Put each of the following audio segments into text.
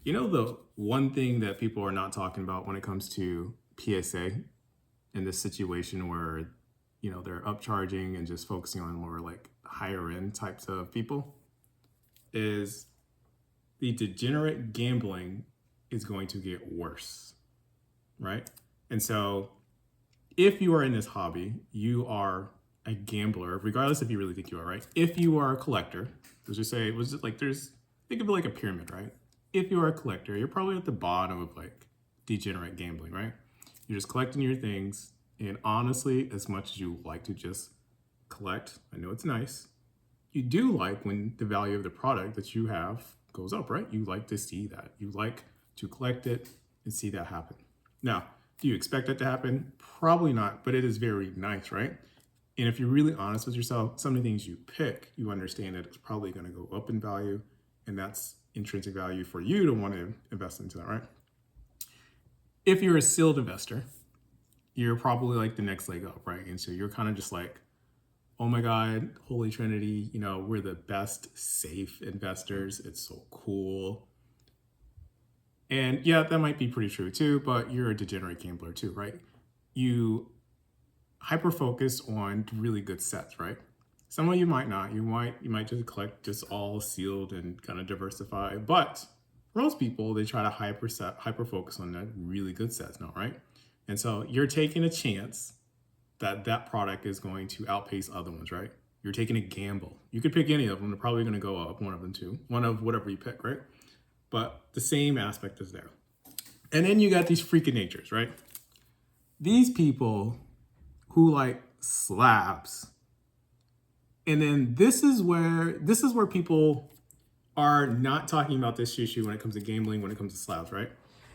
You know, the one thing that people are not talking about when it comes to PSA in this situation where, they're upcharging and just focusing on more like higher end types of people is the degenerate gambling is going to get worse, right? And so if you are in this hobby, you are a gambler, regardless if you really think you are, right? If you are a collector, let's just say, was it like think of it like a pyramid, right? If you are a collector, you're probably at the bottom of like degenerate gambling, right? You're just collecting your things. And honestly, as much as you like to just collect, I know it's nice, you do like when the value of the product that you have goes up, right? You like to see that. You like to collect it and see that happen. Now, do you expect that to happen? Probably not, but it is very nice, right? And if you're really honest with yourself, some of the things you pick, you understand that it's probably going to go up in value, and that's intrinsic value for you to want to invest into that, right? If you're a sealed investor, you're probably like the next leg up, right? And so you're kind of just like, oh my God, Holy Trinity, we're the best safe investors. It's so cool. And yeah, that might be pretty true too, but you're a degenerate gambler too, right? You hyper focus on really good sets, right? Some of you might not. You might just collect just all sealed and kind of diversify. But for most people, they try to hyper focus on that really good sets now, right? And so you're taking a chance that that product is going to outpace other ones, right? You're taking a gamble. You could pick any of them. They're probably going to go up, one of them too, one of whatever you pick, right? But the same aspect is there. And then you got these freaking natures, right? These people who like slabs. And then this is where people are not talking about this issue when it comes to gambling, when it comes to slabs, right?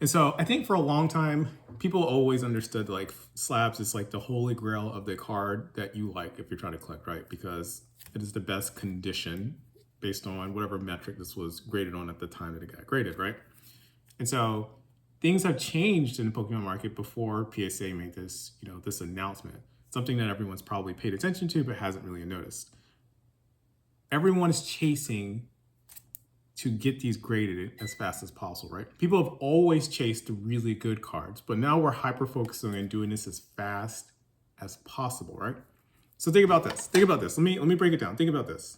And so I think for a long time, people always understood like slabs is like the holy grail of the card that you like if you're trying to collect, right? Because it is the best condition based on whatever metric this was graded on at the time that it got graded, right? And so things have changed in the Pokemon market before PSA made this, this announcement. Something that everyone's probably paid attention to but hasn't really noticed. Everyone is chasing to get these graded as fast as possible, right? People have always chased the really good cards, but now we're hyper focusing on doing this as fast as possible, right? So think about this. Think about this. Let me break it down. Think about this.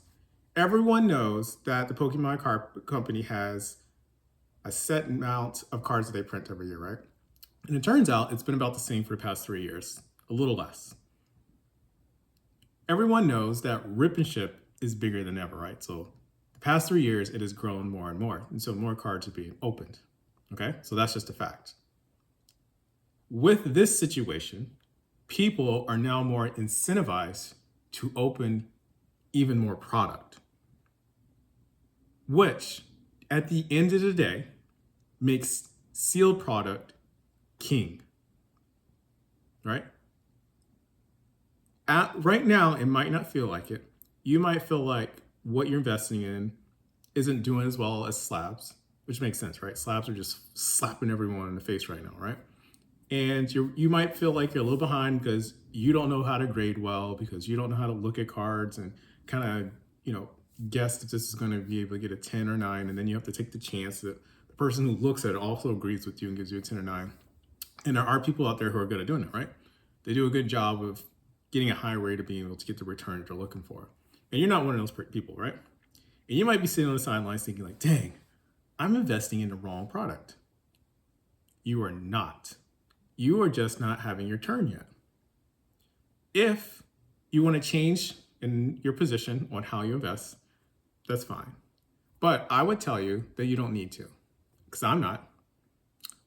Everyone knows that the Pokemon card company has a set amount of cards that they print every year, right? And it turns out it's been about the same for the past 3 years, a little less. Everyone knows that Rip and Ship is bigger than ever, right? So the past 3 years, it has grown more and more. And so more cards are being opened. Okay, so that's just a fact. With this situation, people are now more incentivized to open even more product, which at the end of the day makes sealed product king, right? Right now, it might not feel like it. You might feel like what you're investing in isn't doing as well as slabs, which makes sense, right? Slabs are just slapping everyone in the face right now, right? And you might feel like you're a little behind because you don't know how to grade well, because you don't know how to look at cards and kind of, guess if this is going to be able to get a 10 or 9. And then you have to take the chance that the person who looks at it also agrees with you and gives you a 10 or 9. And there are people out there who are good at doing it, right? They do a good job of getting a high rate of being able to get the return that they're looking for. And you're not one of those people, right? And you might be sitting on the sidelines thinking like, dang, I'm investing in the wrong product. You are not. You are just not having your turn yet. If you want to change in your position on how you invest, that's fine. But I would tell you that you don't need to, because I'm not.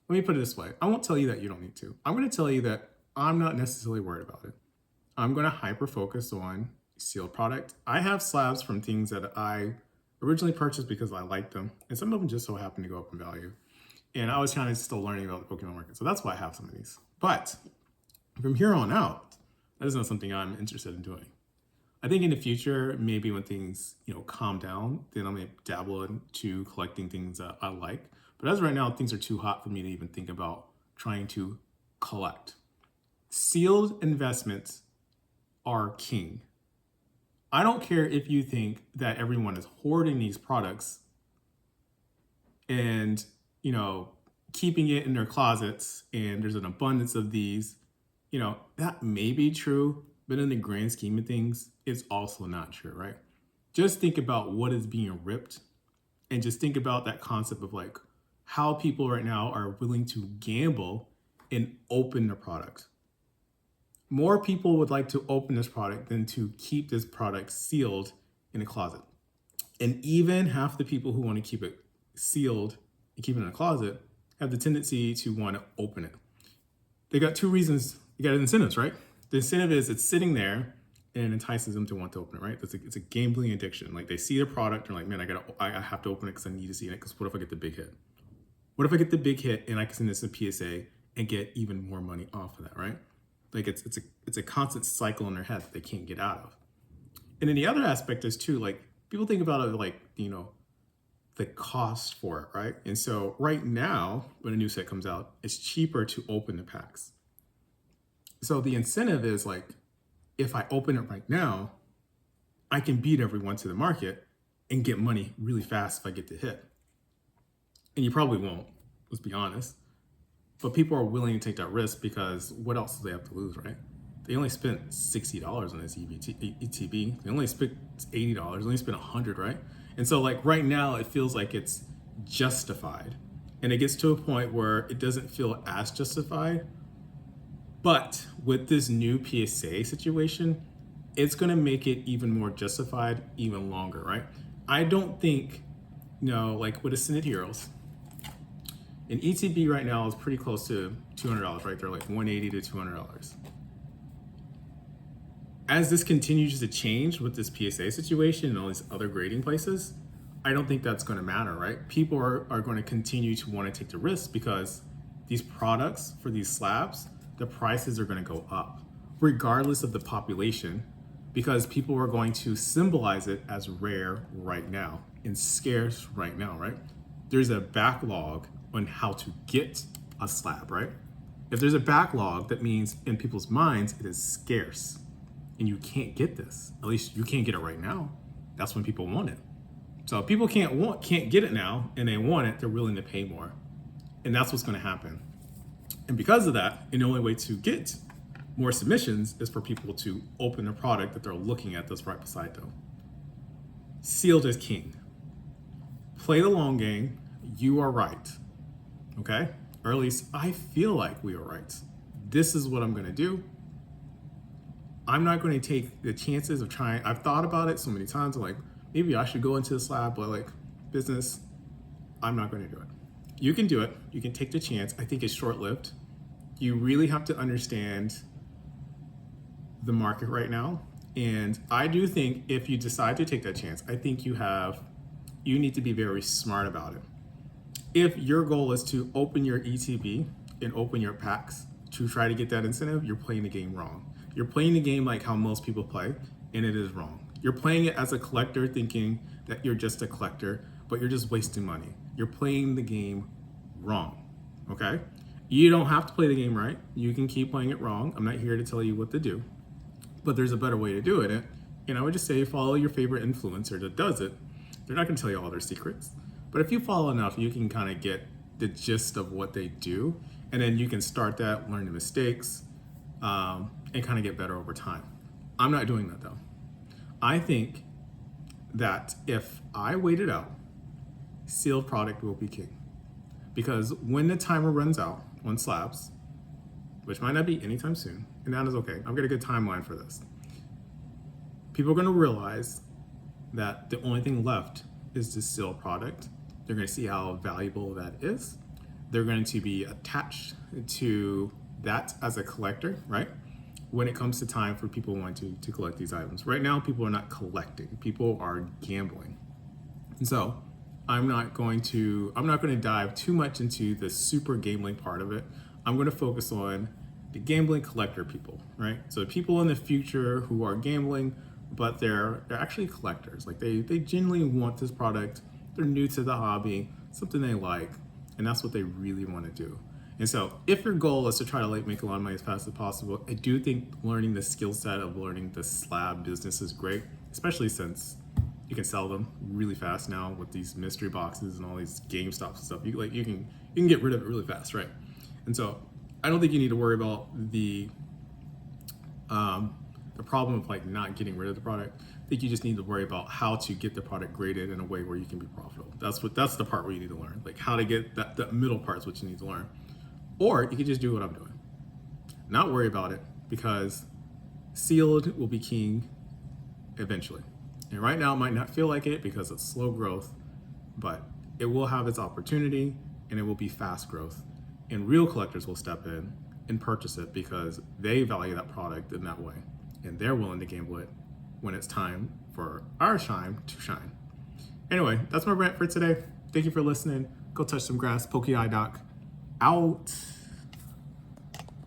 Let me put it this way. I won't tell you that you don't need to. I'm going to tell you that I'm not necessarily worried about it. I'm going to hyper focus on sealed product. I have slabs from things that I originally purchased because I liked them, and some of them just so happen to go up in value. And I was kind of still learning about the Pokemon market, so that's why I have some of these. But from here on out, that is not something I'm interested in doing. I think in the future, maybe when things calm down, then I may dabble into collecting things that I like. But as of right now, things are too hot for me to even think about trying to collect. Sealed investments are king. I don't care if you think that everyone is hoarding these products and you know, keeping it in their closets and there's an abundance of these, that may be true, but in the grand scheme of things, it's also not true, right? Just think about what is being ripped and just think about that concept of like how people right now are willing to gamble and open the product. More people would like to open this product than to keep this product sealed in a closet. And even half the people who want to keep it sealed and keep it in a closet have the tendency to want to open it. They got two reasons. You got incentives, right? The incentive is it's sitting there and it entices them to want to open it, right? It's a gambling addiction. Like they see the product, they're like, man, I have to open it because I need to see it. Because what if I get the big hit? What if I get the big hit and I can send this to PSA and get even more money off of that, right? Like it's a constant cycle in their head that they can't get out of. And then the other aspect is too, like people think about it like, the cost for it, right? And so right now, when a new set comes out, it's cheaper to open the packs. So the incentive is like, if I open it right now, I can beat everyone to the market and get money really fast if I get the hit. And you probably won't, let's be honest. But people are willing to take that risk because what else do they have to lose, right? They only spent $60 on this ETB. They only spent $80. They only spent $100, right? And so like right now, it feels like it's justified. And it gets to a point where it doesn't feel as justified. But with this new PSA situation, it's going to make it even more justified, even longer, right? I don't think, like with Ascended Heroes, an ETB right now is pretty close to $200, right? They're like $180 to $200. As this continues to change with this PSA situation and all these other grading places, I don't think that's going to matter, right? People are going to continue to want to take the risk because these products for these slabs, the prices are going to go up regardless of the population because people are going to symbolize it as rare right now and scarce right now, right? There's a backlog on how to get a slab, right? If there's a backlog, that means in people's minds, it is scarce and you can't get this. At least you can't get it right now. That's when people want it. So if people can't get it now and they want it, they're willing to pay more. And that's what's going to happen. And because of that, and the only way to get more submissions is for people to open the product that they're looking at that's right beside them. Sealed is king. Play the long game. You are right. Okay? Or at least I feel like we are right. This is what I'm going to do. I'm not going to take the chances of trying. I've thought about it so many times. I'm like, maybe I should go into the slab, but like business, I'm not going to do it. You can do it. You can take the chance. I think it's short-lived. You really have to understand the market right now. And I do think if you decide to take that chance, I think you need to be very smart about it. If your goal is to open your ETB and open your packs to try to get that incentive, you're playing the game wrong. You're playing the game like how most people play, and it is wrong. You're playing it as a collector thinking that you're just a collector, but you're just wasting money. You're playing the game wrong, okay? You don't have to play the game right. You can keep playing it wrong. I'm not here to tell you what to do, but there's a better way to do it. And I would just say follow your favorite influencer that does it. They're not gonna tell you all their secrets, but if you follow enough, you can kind of get the gist of what they do, and then you can start that, learn the mistakes, and kind of get better over time. I'm not doing that though. I think that if I wait it out, sealed product will be king. Because when the timer runs out on slabs, which might not be anytime soon, and that is okay. I've got a good timeline for this. People are going to realize that the only thing left is the sealed product. They're going to see how valuable that is. They're going to be attached to that as a collector, right? When it comes to time for people wanting to collect these items. Right now, people are not collecting. People are gambling. And so I'm not going to dive too much into the super gambling part of it. I'm going to focus on the gambling collector people, right? So the people in the future who are gambling, but they're actually collectors. Like they genuinely want this product. They're new to the hobby, something they like, and that's what they really want to do. And so if your goal is to try to make a lot of money as fast as possible, I do think learning the skill set of learning the slab business is great, especially since You can sell them really fast now with these mystery boxes and all these GameStops and stuff. You can get rid of it really fast, right? And so I don't think you need to worry about the problem of like not getting rid of the product. I think you just need to worry about how to get the product graded in a way where you can be profitable. That's the part where you need to learn. Like how to get that middle part is what you need to learn. Or you can just do what I'm doing. Not worry about it, because sealed will be king eventually. And right now it might not feel like it because it's slow growth, but it will have its opportunity and it will be fast growth. And real collectors will step in and purchase it because they value that product in that way. And they're willing to gamble it when it's time for our shine to shine. Anyway, that's my rant for today. Thank you for listening. Go touch some grass. Pokey Eye Doc out.